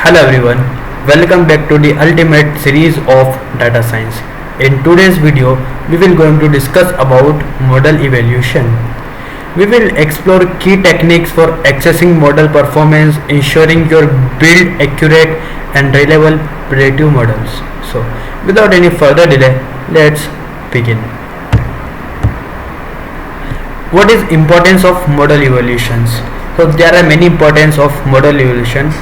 Hello everyone, welcome back to the ultimate series of data science. In today's video, we will going to discuss about model evaluation. We will explore key techniques for accessing model performance, ensuring your build accurate and reliable predictive models. So, without any further delay, let's begin. What is importance of model evaluations? So there are many importance of model evaluation.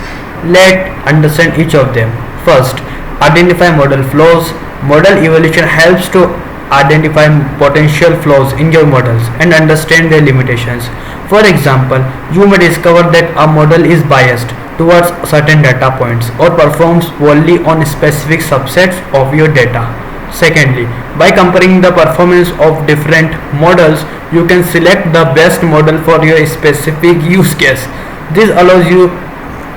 Let's understand each of them. First, identify model flaws. Model evaluation helps to identify potential flaws in your models and understand their limitations. For example, you may discover that a model is biased towards certain data points or performs poorly on specific subsets of your data. Secondly, by comparing the performance of different models, you can select the best model for your specific use case. This allows you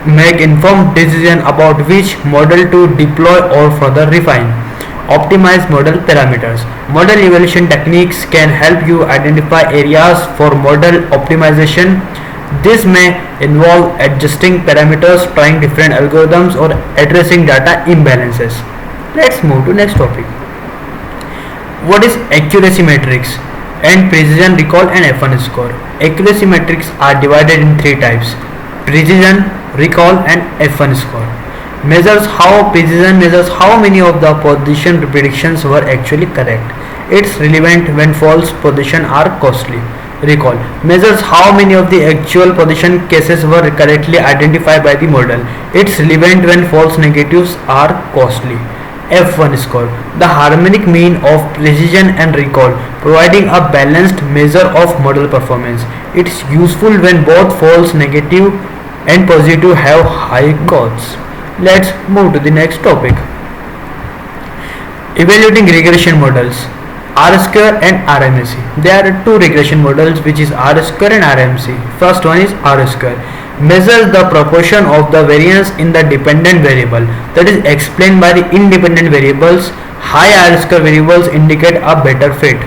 make informed decision about which model to deploy or further refine. Optimize model parameters. Model evaluation techniques can help you identify areas for model optimization. This may involve adjusting parameters, trying different algorithms, or addressing data imbalances. Let's move to next topic. What is accuracy matrix and precision, recall and F1 score? Accuracy metrics are divided in three types: precision, recall and F1 score. Precision measures how many of the position predictions were actually correct. It's relevant when false positions are costly. Recall measures how many of the actual position cases were correctly identified by the model. It's relevant when false negatives are costly. F1 score, the harmonic mean of precision and recall, providing a balanced measure of model performance. It's useful when both false negative and positive have high costs. Let's move to the next topic. Evaluating regression models, R-square and RMSE. There are two regression models, which is R-square and RMSE. First one is R-square. Measures the proportion of the variance in the dependent variable that is explained by the independent variables. High R-square variables indicate a better fit.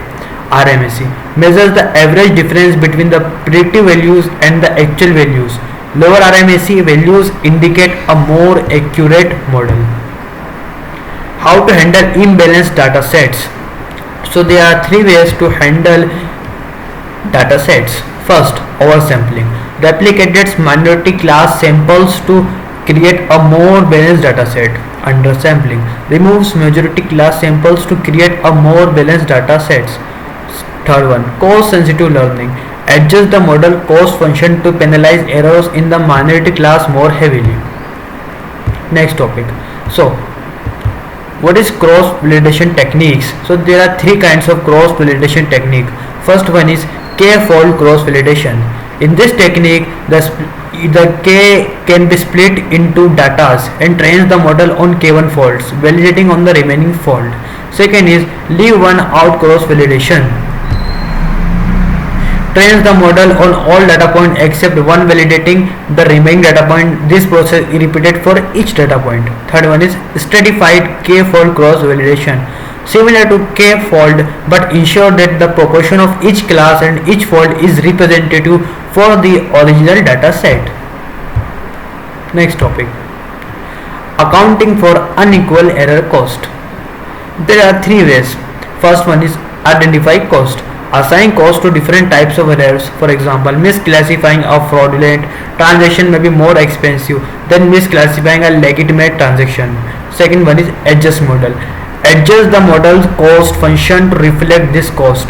RMSE measures the average difference between the predictive values and the actual values. Lower RMSE values indicate a more accurate model. How to handle imbalanced data sets? So there are three ways to handle data sets. First, oversampling. Replicates minority class samples to create a more balanced data set. Undersampling removes majority class samples to create a more balanced data sets. Third one, cost sensitive learning. Adjust the model cost function to penalize errors in the minority class more heavily. Next topic. So what is cross validation techniques? So there are three kinds of cross validation technique. First one is k-fold cross validation. In this technique, the k can be split into datas and trains the model on k1 faults, validating on the remaining fault. Second is leave one out cross validation. Trains the model on all data point except one, validating the remaining data point. This process is repeated for each data point. Third one is stratified k-fold cross validation. Similar to k-fold, but ensure that the proportion of each class and each fold is representative for the original data set. Next topic. Accounting for unequal error cost. There are three ways. First one is identify cost. Assign cost to different types of errors. For example, misclassifying a fraudulent transaction may be more expensive than misclassifying a legitimate transaction. Second one is adjust model. Adjust the model's cost function to reflect this cost.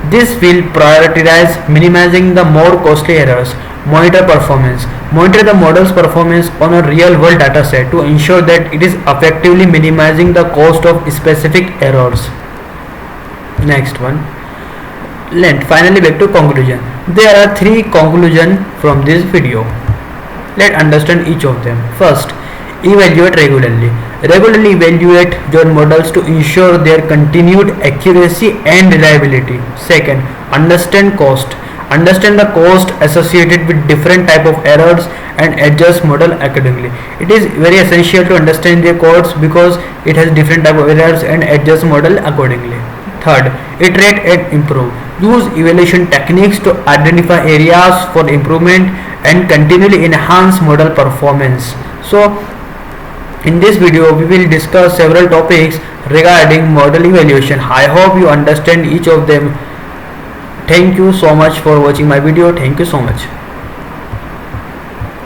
This will prioritize minimizing the more costly errors. Monitor performance. Monitor the model's performance on a real-world dataset to ensure that it is effectively minimizing the cost of specific errors. Next one. Finally, back to conclusion. There are three conclusions from this video. Let's understand each of them. First, evaluate regularly. Regularly evaluate your models to ensure their continued accuracy and reliability. Second, understand cost. Understand the cost associated with different type of errors and adjust model accordingly. It is very essential to understand the costs because it has different type of errors and adjust model accordingly. Third, iterate and improve. Use evaluation techniques to identify areas for improvement and continually enhance model performance. So In this video, we will discuss several topics regarding model evaluation. I hope you understand each of them. Thank you so much for watching my video. Thank you so much.